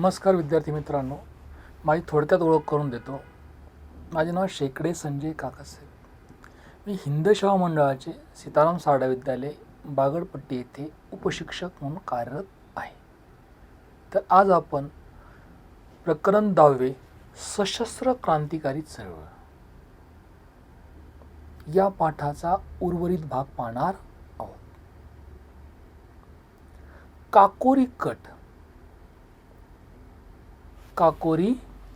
नमस्कार विद्यार्थी मित्रांनो, माझी थोडक्यात ओळख करून देतो. माझे नाव शेकडे संजय काकासाहेब. मी हिंदशाह मंडळाचे सीताराम सारडा विद्यालय बागडपट्टी येथे उपशिक्षक म्हणून कार्यरत आहे. तर आज आपण प्रकरण 10 सशस्त्र क्रांतिकारी चळवळ या पाठाचा उर्वरित भाग पाहणार आहोत. काकोरी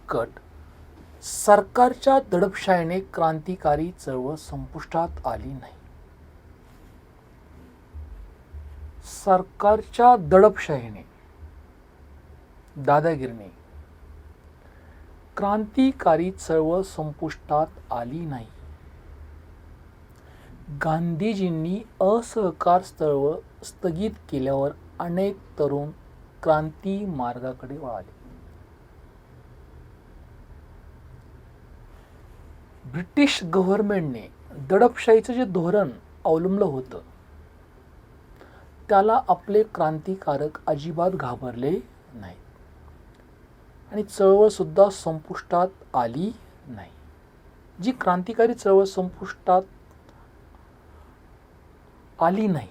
कट सरकारच्या दडपशाहीने क्रांतिकारी चळवळ संपुष्टात आली नाही. सरकारच्या दडपशाहीने, दादागिरीने क्रांतिकारी चळवळ संपुष्टात आली नाही. गांधीजींनी असहकार चळवळ स्थगित केल्यावर अनेक तरुण क्रांती मार्गाकडे वळाले. ब्रिटिश गव्हर्नमेंटने दडपशाहीचं जे धोरण अवलंबलं होतं त्याला आपले क्रांतिकारक अजिबात घाबरले नाहीत आणि चळवळ सुद्धा संपुष्टात आली नाही. जी क्रांतिकारी चळवळ संपुष्टात आली नाही,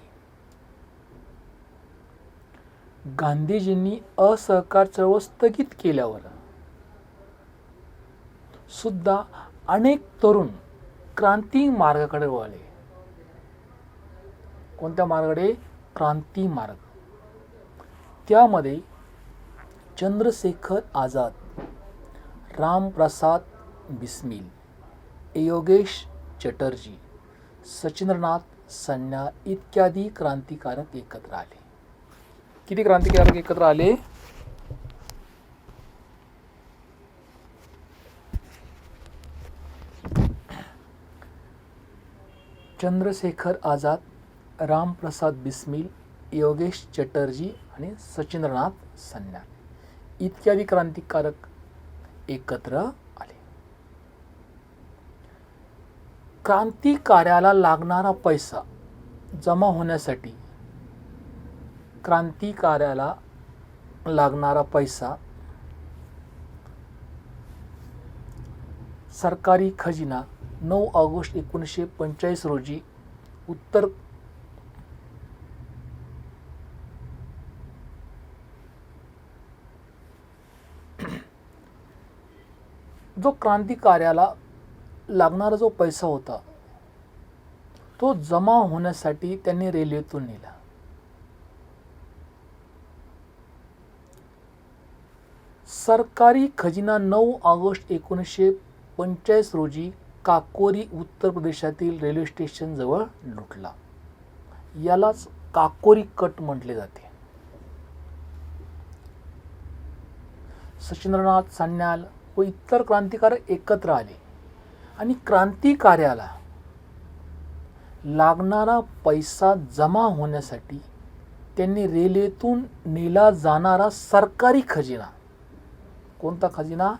गांधीजींनी असहकार चळवळ स्थगित केल्यावर सुद्धा अनेक तरुण क्रांती मार्गाकडे वळले. कोणत्या मार्गाकडे? क्रांती मार्ग. त्यामध्ये चंद्रशेखर आझाद, रामप्रसाद बिस्मिल, योगेश चटर्जी, सचिंद्रनाथ सन्याल इत्यादी क्रांतिकारक एकत्र आले. किती क्रांतिकारक एकत्र आले? चंद्रशेखर आझाद, रामप्रसाद बिस्मिल, योगेश चटर्जी आणि सचिंद्रनाथ सन्याल इत्यादी क्रांतिकारक एकत्र आले. क्रांतिकार्याला लागणारा पैसा जमा होण्यासाठी सरकारी खजिना 9 ऑगस्ट 1945 रोजी जो क्रांतिकार्याला लागणारा जो पैसा होता तो जमा होण्यासाठी त्यांनी रेल्वेतून नेला. सरकारी खजिना 9 ऑगस्ट 1945 रोजी काकोरी उत्तर प्रदेशातील रेल्वे स्टेशन जवळ लुटला. यालाच काकोरी कट म्हटले जाते. सचिंद्रनाथ सन्याल व इतर क्रांतिकारक एकत्र आले आणि क्रांतिकार्याला लागणारा पैसा जमा होण्यासाठी त्यांनी रेल्वेतून नेला जाणारा सरकारी खजिना, कोणता खजिना?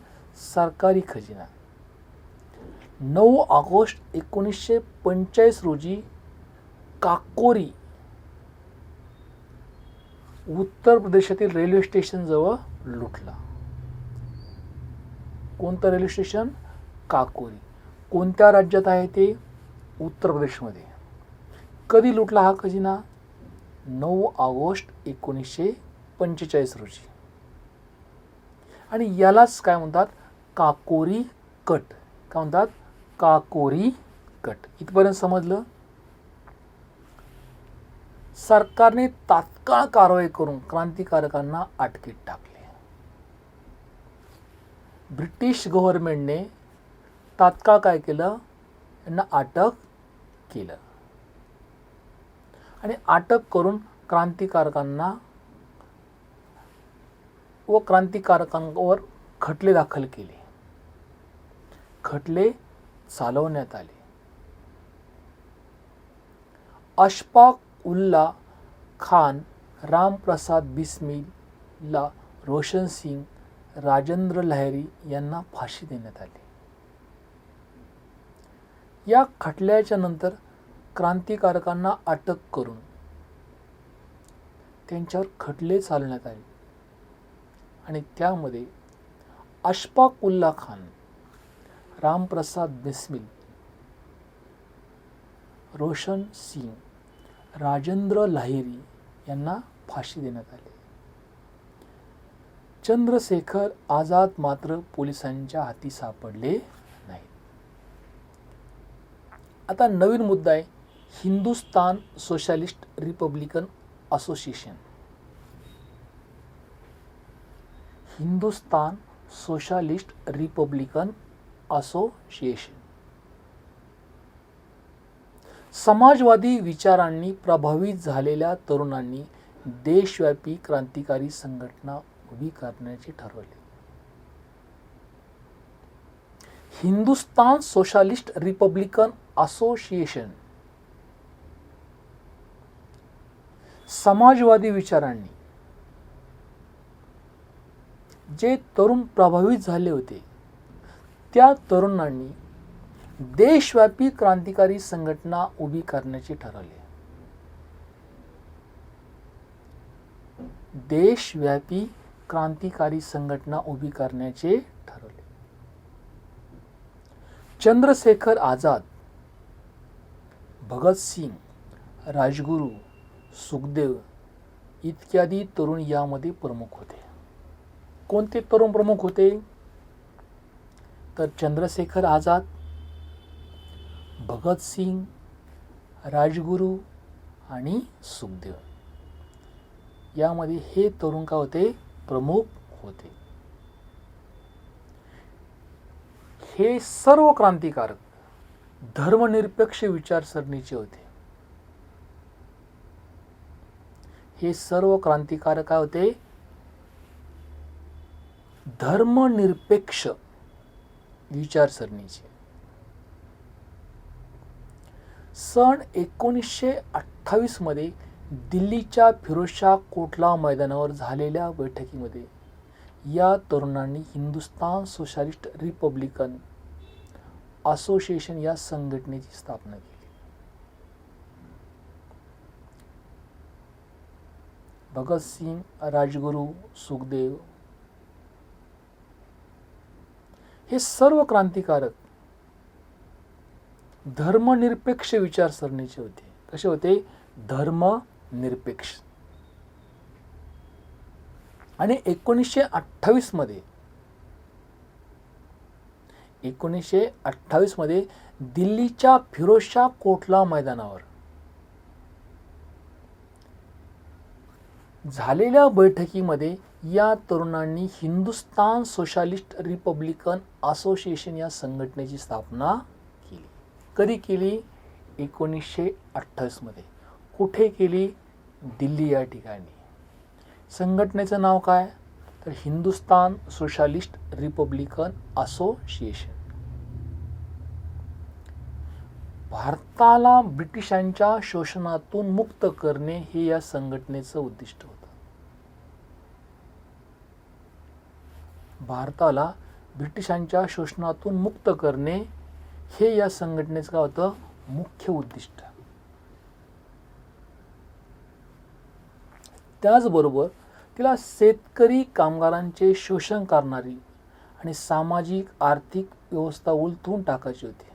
सरकारी खजिना 9 ऑगस्ट 1945 रोजी काकोरी उत्तर प्रदेशातील रेल्वे स्टेशन जवळ लुटला. कोणतं रेल्वे स्टेशन? काकोरी. कोणत्या राज्यात आहे ते? उत्तर प्रदेशमध्ये. कधी लुटला हा खजिना? 9 ऑगस्ट 1945 रोजी. आणि यालाच काय म्हणतात? काकोरी कट. काय म्हणतात? काकोरी कट. इथपर्यंत समजलं? सरकारने तात्काळ कारवाई करून क्रांतिकारकांना अटकेत टाकले. ब्रिटिश गव्हर्नमेंटने तात्काळ काय केलं? यांना अटक केलं आणि अटक करून क्रांतिकारकांना व क्रांतिकारकांवर खटले दाखल केले. खटले चालवण्यात आले. अशफाक उल्ला खान, रामप्रसाद बिस्मिलला, रोशन सिंग, राजेंद्र लहरी यांना फाशी देण्यात आली. या खटल्याच्या नंतर क्रांतिकारकांना अटक करून त्यांच्यावर खटले चालवण्यात आले. आणि त्यामध्ये अशफाक उल्ला खान, रामप्रसाद बिस्मिल, रोशन सिंग, राजेंद्र लाहिरी यांना फाशी देण्यात आली. चंद्रशेखर आझाद मात्र पोलिसांच्या हाती सापडले नाही. आता नवीन मुद्दा आहे Hindustan Socialist Republican Association. Hindustan Socialist Republican Association समाजवादी विचारांनी प्रभावित झालेल्या तरुणांनी देशव्यापी क्रांतिकारी संघटना उभी करण्याचे ठरवले. हिंदुस्तान सोशलिस्ट रिपब्लिकन असोसिएशन समाजवादी विचारांनी जे तरुण प्रभावित झाले होते त्या तरुणांनी देशव्यापी क्रांतिकारी संघटना उभी करण्याचे ठरवले. देशव्यापी क्रांतिकारी संघटना उभी करण्याचे ठरवले. चंद्रशेखर आझाद, भगतसिंग, राजगुरू, सुखदेव इत्यादी तरुण यामध्ये प्रमुख होते. कोणते तरुण प्रमुख होते तर चंद्रशेखर आझाद, भगतसिंग, राजगुरू आणि सुखदेव यामध्ये हे तरुण का होते प्रमुख होते. हे सर्व क्रांतिकारक धर्मनिरपेक्ष विचारसरणीचे होते. हे सर्व क्रांतिकारक काय होते धर्मनिरपेक्ष विचारसरणीचे. सन 1928 मध्ये दिल्लीच्या फिरोजशाह कोटला मैदानावर झालेल्या बैठकीमध्ये या तरुणांनी हिंदुस्तान सोशलिस्ट रिपब्लिकन असोसिएशन या संघटनेची स्थापना केली. भगतसिंग, राजगुरू, सुखदेव हे सर्व क्रांतिकारक धर्मनिरपेक्ष विचारसरणीचे होते. कसे होते धर्मनिरपेक्ष. आणि 1928 मध्ये दिल्लीच्या फिरोजशाह कोटला मैदानावर झालेल्या बैठकीमध्ये या तरुणांनी हिंदुस्तान सोशलिस्ट रिपब्लिकन असोसिएशन या संघटनेची स्थापना केली. कधी केली 1928 मध्ये. कुठे केली दिल्ली या ठिकाणी. संघटनेचं नाव काय तर हिंदुस्तान सोशलिस्ट रिपब्लिकन असोसिएशन. भारताला ब्रिटिशांच्या शोषणातून मुक्त करणे हे या संघटनेचं उद्दिष्ट होतं. भारताला ब्रिटिशांच्या शोषणातून मुक्त करणे हे या संघटनेचं काय होतं मुख्य उद्दिष्ट. त्याचबरोबर तिला शेतकरी कामगारांचे शोषण करणारी आणि सामाजिक आर्थिक व्यवस्था उलथून टाकायची होती.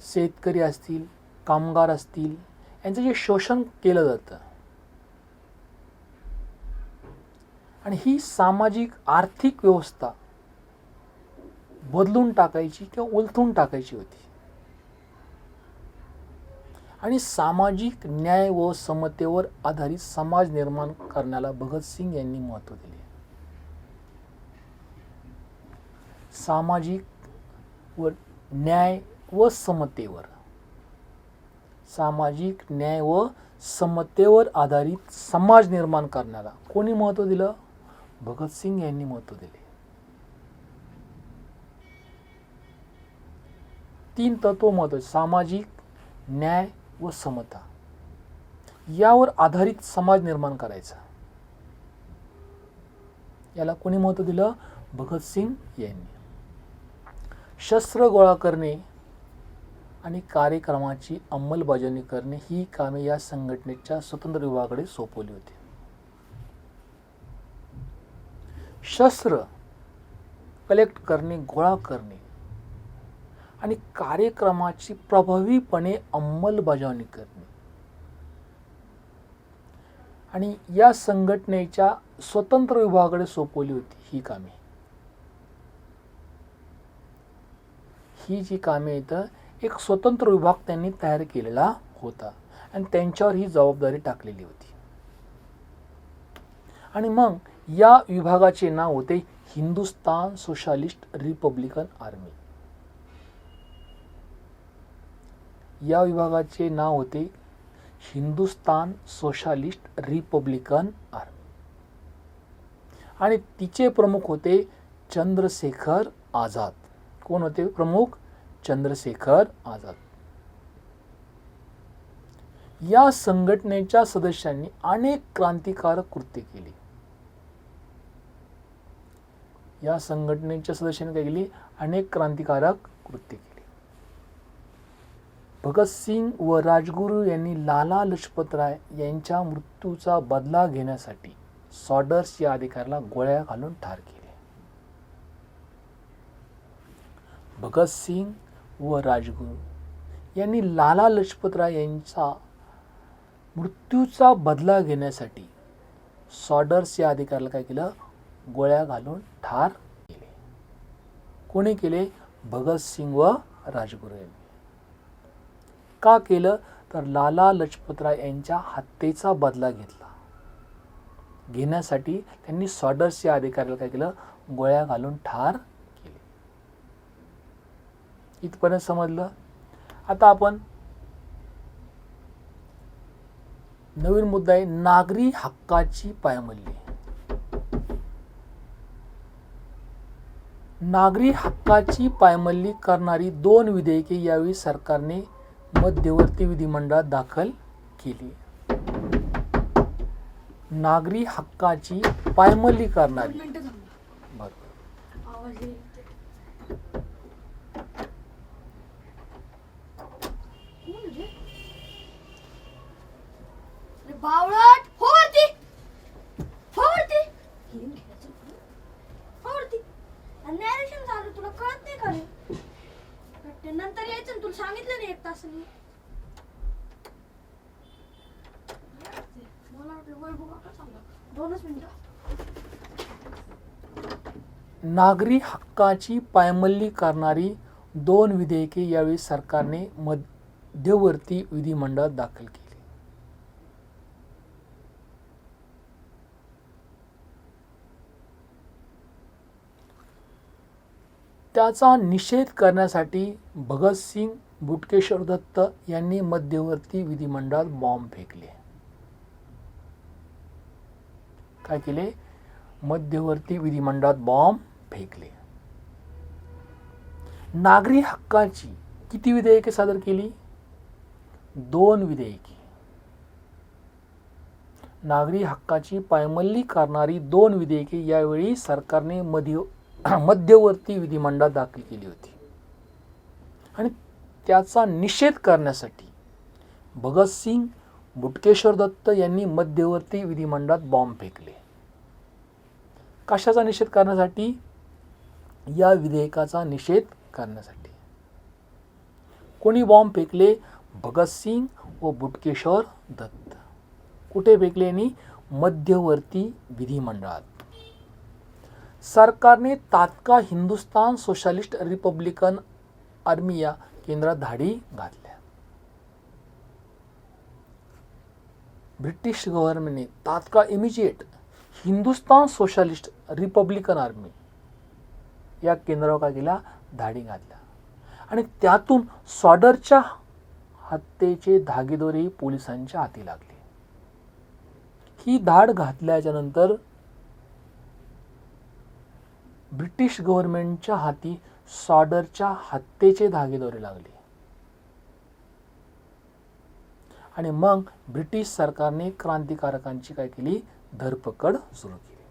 शेतकरी असतील, कामगार असतील यांचं जे शोषण केलं जातं आणि ही सामाजिक आर्थिक व्यवस्था बदलून टाकायची किंवा उलथून टाकायची होती. आणि सामाजिक न्याय व समतेवर आधारित समाज निर्माण करण्याला भगतसिंग यांनी महत्त्व दिले. सामाजिक व न्याय व समतेवर आधारित समाज निर्माण करण्याला कोणी महत्त्व दिलं भगतसिंग यांनी महत्त्व दिले. 3 तत्व महत्त्वाचे सामाजिक न्याय व समता यावर आधारित समाज निर्माण करायचा. याला कोणी महत्त्व दिलं भगतसिंग यांनी. शस्त्र गोळा करणे आणि कार्यक्रमाची अंमलबजावणी करणे ही कामे या संघटनेच्या स्वतंत्र विभागाकडे सोपवली होती. शस्त्र कलेक्ट करणे, गोळा करणे आणि कार्यक्रमाची प्रभावीपणे अंमलबजावणी करणे आणि या संघटनेच्या स्वतंत्र विभागाकडे सोपवली होती ही कामे. ही जी कामे आहेत एक स्वतंत्र विभाग त्यांनी तयार केलेला होता आणि त्यांच्यावर ही जबाबदारी टाकलेली होती. आणि मग या विभागाचे नाव होते हिंदुस्तान सोशलिस्ट रिपब्लिकन आर्मी. या विभागाचे नाव होते हिंदुस्तान सोशलिस्ट रिपब्लिकन आर्मी आणि तिचे प्रमुख होते चंद्रशेखर आझाद. कोण होते प्रमुख? चंद्रशेखर आझाद. या संघटनेच्या सदस्यांनी अनेक क्रांतिकारक कृत्य केली. या संघटनेच्या सदस्यांनी काय केली? अनेक क्रांतिकारक कृत्य केली. भगतसिंग व राजगुरू यांनी लाला लजपत राय यांच्या मृत्यूचा बदला घेण्यासाठी सॉर्डर्स या अधिकाऱ्याला गोळ्या घालून ठार केले. भगतसिंग व राजगुरू यांनी लाला लजपत राय यांचा मृत्यूचा बदला घेण्यासाठी सॉर्डर्स या अधिकाऱ्याला काय केलं? गोळ्या घालून ठार केले. कोणी केले? भगतसिंग व राजगुरू यांनी. का केलं? तर लाला लजपत राय यांच्या हत्येचा बदला घेण्यासाठी त्यांनी सॉर्डर्स या अधिकाऱ्याला काय केलं? गोळ्या घालून ठार केले. इथपर्यंत समजलं. आता आपण नवीन मुद्दा आहे नागरी हक्काची पायमल्ली. नागरी हक्काची पायमल्ली करणारी 2 विधेयके यावेळी सरकारने मध्यवर्ती विधिमंडळात दाखल केली. नागरी हक्काची पायमल्ली करणारी बावळट होती नॅरेशन झालं. तुला कळत नाही का रे? नंतर यायचं तुला सांगितलं नाही 1 तास. मला वाटलं वैभव काका सांगा 2च मिनिटं. नागरी हक्काची पायमल्ली करणारी 2 विधेयके यावेळी सरकारने मध्यवर्ती विधिमंडळात दाखल केली. त्याचा निषेध करण्यासाठी भगतसिंग, बुटकेश्वर दत्त यांनी मध्यवर्ती विधिमंडळात बॉम्ब फेकले. काय केले? मध्यवर्ती विधिमंडळात बॉम्ब फेकले. नागरी हक्काची किती विधेयके सादर केली? 2 विधेयके. नागरी हक्काची पायमल्ली करणारी 2 विधेयके यावेळी सरकारने मध्यवर्ती विधिमंडळात दाखल केली होती आणि त्याचा निषेध करण्यासाठी भगतसिंग, बुटकेश्वर दत्त यांनी मध्यवर्ती विधिमंडळात बॉम्ब फेकले. कशाचा निषेध करण्यासाठी? या विधेयकाचा निषेध करण्यासाठी. कोणी बॉम्ब फेकले? भगतसिंग व बुटकेश्वर दत्त. कुठे फेकले? यांनी मध्यवर्ती विधिमंडळात. सरकारने तात्काळ हिंदुस्तान सोशलिस्ट रिपब्लिकन आर्मी या केंद्रात धाडी घातल्या. ब्रिटिश गव्हर्नमेंटने तात्काळ immediate Hindustan Socialist Republican army या केंद्रावर काय केला? धाडी घातल्या आणि त्यातून सॉर्डरच्या हत्येचे धागेदोरे पोलिसांच्या हाती लागले. ही धाड घातल्याच्या नंतर ब्रिटिश गव्हर्नमेंटच्या हाती सॉर्डरच्या हत्येचे धागेदोरे लागले आणि मग ब्रिटिश सरकारने क्रांतिकारकांची काय केली? धरपकड सुरू केली.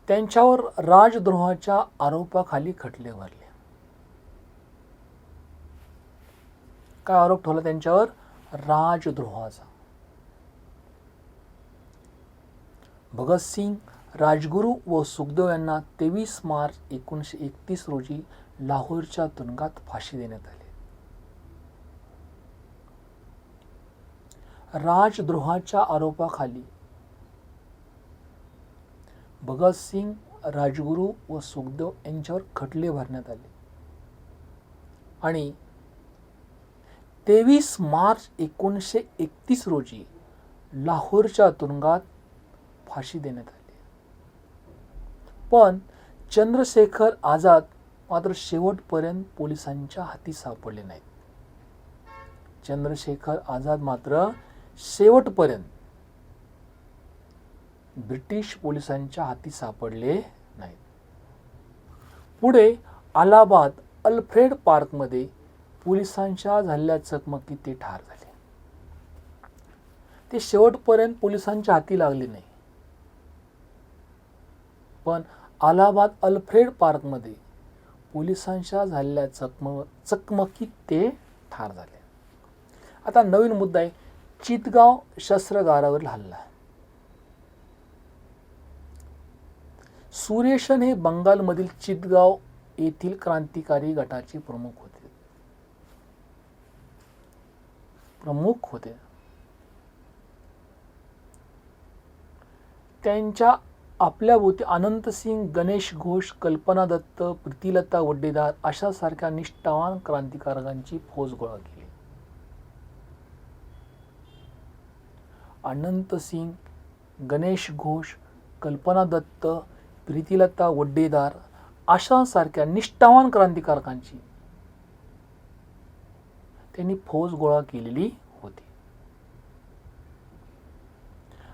त्यांच्यावर राजद्रोहाच्या आरोपाखाली खटले भरले. काय आरोप ठेवला त्यांच्यावर? राजद्रोहाचा. भगतसिंग, राजगुरू व सुखदेव यांना 23 मार्च 1931 रोजी लाहोरच्या तुरुंगात फाशी देण्यात आली. राजद्रोहाच्या आरोपाखाली भगतसिंग, राजगुरू व सुखदेव यांच्यावर खटले भरण्यात आले आणि 23 मार्च 1931 रोजी लाहोरच्या तुरुंगात फाशी देण्यात आली. पण चंद्रशेखर आझाद मात्र शेवटपर्यंत पोलिसांच्या हाती सापडले नाहीत. चंद्रशेखर आझाद मात्र शेवटपर्यंत ब्रिटिश पोलिसांच्या हाती सापडले नाहीत. पुढे अलाहाबाद अल्फ्रेड पार्कमध्ये पोलिसांच्या झालेल्या चकमकीत ते ठार झाले. ते शेवटपर्यंत पोलिसांच्या हाती लागले नाही, पण अलाहाबाद अल्फ्रेड पार्कमध्ये पोलिसांच्या झालेल्या चकमकीत ते ठार झाले. आता नवीन मुद्दा आहे चितगाव शस्त्रागारावरील हल्ला. सुरेशन हे बंगालमधील चितगाव येथील क्रांतिकारी गटाचे प्रमुख होते. त्यांच्या आपल्याभोवती अनंतसिंग, गणेश घोष, कल्पना दत्त, प्रीतिलता वड्डेदार अशा सारख्या निष्ठावान क्रांतिकारकांची फौज गोळा केली. अनंतसिंग, गणेश घोष, कल्पना दत्त, प्रीतिलता वड्डेदार अशा सारख्या निष्ठावान क्रांतिकारकांची त्यांनी फौज गोळा केलेली होती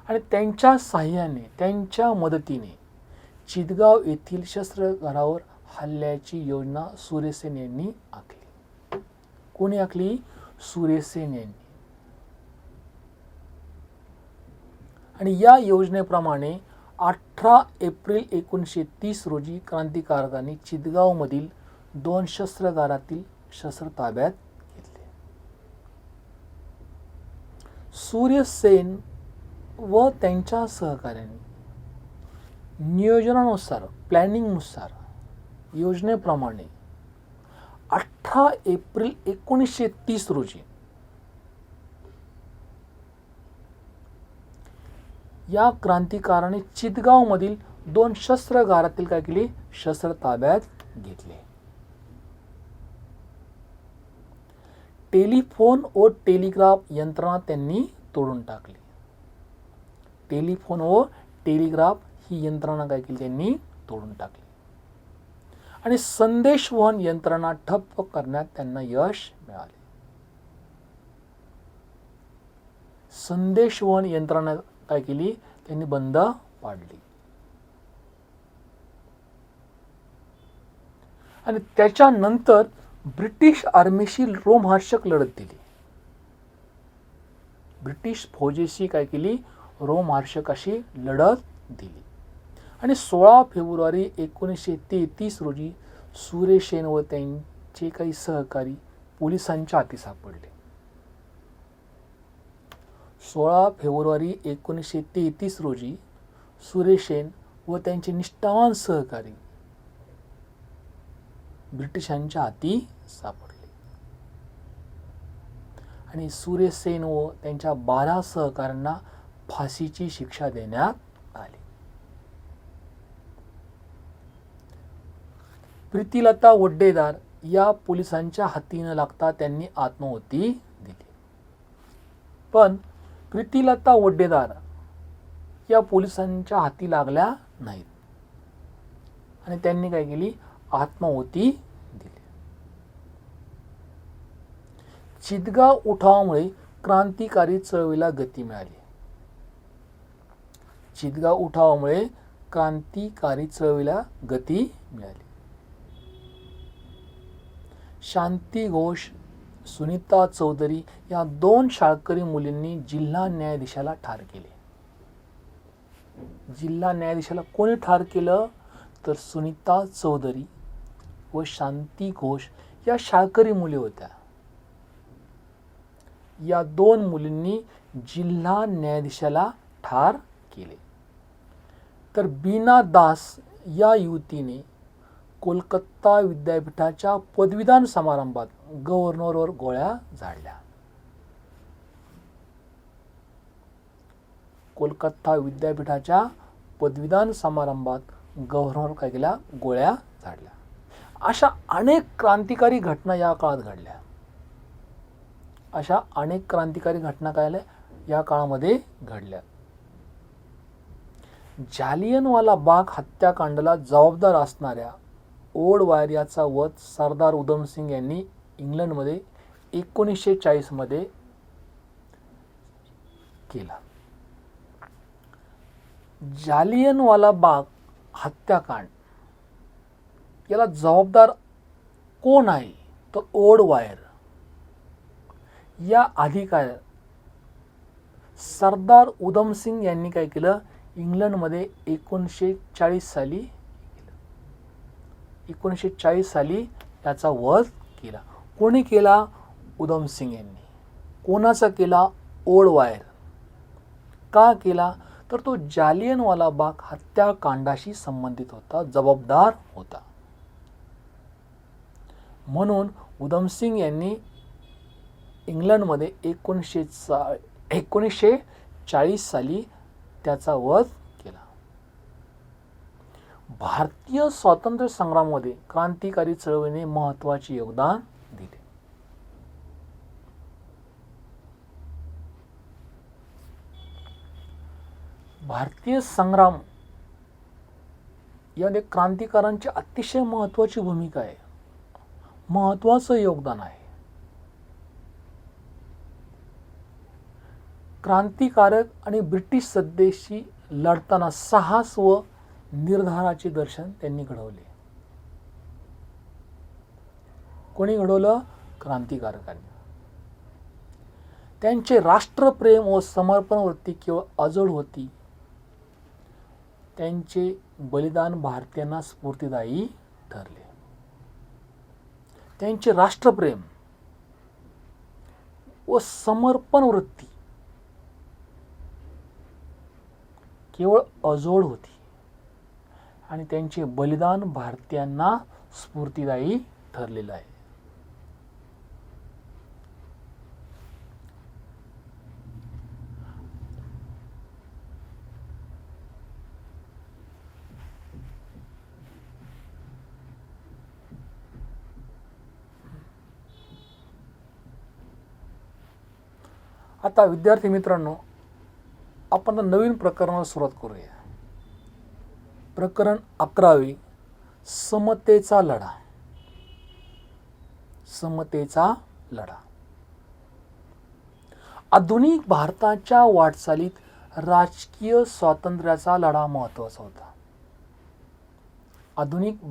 आणि त्यांच्या साह्याने, त्यांच्या मदतीने चितगाव येथील शस्त्रागारावर हल्ल्याची योजना सुरेसेन यांनी आखली. कोणी आखली? सुरेसेन यांनी. आणि या योजनेप्रमाणे 18 एप्रिल 1930 रोजी क्रांतिकारकांनी चितगावमधील 2 शस्त्रागारातील शस्त्र ताब्यात घेतले. सूर्यसेन व त्यांच्या सहकाऱ्यांनी नियोजनानुसार, प्लॅनिंगनुसार, योजनेप्रमाणे 18 एप्रिल 1930 रोजी या क्रांतिकाराने चितगावमधील 2 शस्त्रागारातील काय केले? शस्त्र ताब्यात घेतले. टेलिफोन व टेलिग्राफ यंत्रणा त्यांनी तोडून टाकली. टेलिफोन व टेलिग्राफ ही यंत्रणा काय केली? त्यांनी तोडून टाकली आणि संदेशवहन यंत्रणा ठप्प करण्यात त्यांना यश मिळाले. संदेशवहन यंत्रणा काय केली? त्यांनी बंद पाडली आणि त्याच्यानंतर ब्रिटिश आर्मीशी रोमहर्षक लढत दिली. ब्रिटिश फौजेशी काय केली? रोमहर्षक अशी लढत दिली आणि 16 फेब्रुवारी 1933 रोजी सुरेसेन व त्यांचे काही सहकारी पोलिसांच्या हाती सापडले. 16 फेब्रुवारी 1933 रोजी सुरेसेन व त्यांचे निष्ठावान सहकारी ब्रिटिशांच्या हाती सापडले आणि सुरेसेन व त्यांच्या 12 सहकाऱ्यांना फाशीची शिक्षा देण्यात आली. प्रीतिलता वड्डेदार या पोलिसांच्या हाती न लागता त्यांनी आत्माहुती दिली. पण प्रीतिलता वड्डेदार या पोलिसांच्या हाती लागल्या नाहीत आणि त्यांनी काय केली? आत्माहुती दिली. चितगाव उठावामुळे क्रांतिकारी चळवळीला गती मिळाली. चितगाव उठावामुळे क्रांतिकारी चळवळीला गती मिळाली. शांती घोष, सुनीता चौधरी या 2 शाळकरी मुलींनी जिल्हा न्यायाधीशाला ठार केले. जिल्हा न्यायाधीशाला कोणी ठार केलं? तर सुनीता चौधरी व शांती घोष या शाळकरी मुली होत्या. या 2 मुलींनी जिल्हा न्यायाधीशाला ठार केले. तर बीना दास या युवतीने कोलकाता विद्यापीठाच्या पदवीदान समारंभात गव्हर्नरवर गोळ्या झाडल्या. कोलकाता विद्यापीठाच्या पदवीदान समारंभात गव्हर्नर काय केल्या, गोळ्या झाडल्या. अशा अनेक क्रांतिकारी घटना या काळात घडल्या. अशा अनेक क्रांतिकारी घटना काय या काळामध्ये घडल्या. जालियनवाला बाग हत्याकांडाला जबाबदार असणाऱ्या ओल्डवायर याचा वध सरदार उधमसिंग यांनी इंग्लंडमध्ये 1940 मध्ये केला. जालियनवाला बाग हत्याकांड याला जबाबदार कोण आहे, तर ओल्डवायर या अधिकारी सरदार उधमसिंग यांनी काय केलं, इंग्लंडमध्ये 1940 साली त्याचा वध केला. कोणी केला, उधमसिंग यांनी. कोणाचा केला, ओल्डवायर. का केला, तर तो जालियनवाला बाग हत्याकांडाशी संबंधित होता, जबाबदार होता. म्हणून उधमसिंग यांनी इंग्लंडमध्ये 1940 साली त्याचा वध केला. भारतीय स्वातंत्र्य संग्रामामध्ये क्रांतिकारी चळवळीने महत्त्वाचे योगदान दिले. भारतीय संग्राम यामध्ये क्रांतिकारांची अतिशय महत्त्वाची भूमिका आहे, महत्त्वाचं योगदान आहे. क्रांतिकारक आणि ब्रिटिश सत्तेशी लढताना साहस व निर्धाराचे दर्शन त्यांनी घडवले. कोणी घडवलं, क्रांतिकारकांनी. त्यांचे राष्ट्रप्रेम व समर्पण वृत्ती केवळ अजोड होती, त्यांचे बलिदान भारतीयांना स्फूर्तिदायी ठरले. त्यांचे राष्ट्रप्रेम व समर्पण वृत्ती केवळ अजोड होती आणि त्यांचे बलिदान भारतीयांना स्फूर्तिदायी ठरलेलं आहे. आता विद्यार्थी मित्रांनो, आपण नवीन प्रकरणाला सुरुवात करूया. प्रकरण 11, समतेचा लढा. समतेचा लढा. आधुनिक भारताच्या वाटचालीत राजकीय स्वातंत्र्याचा लढा महत्त्वाचा होता. आधुनिक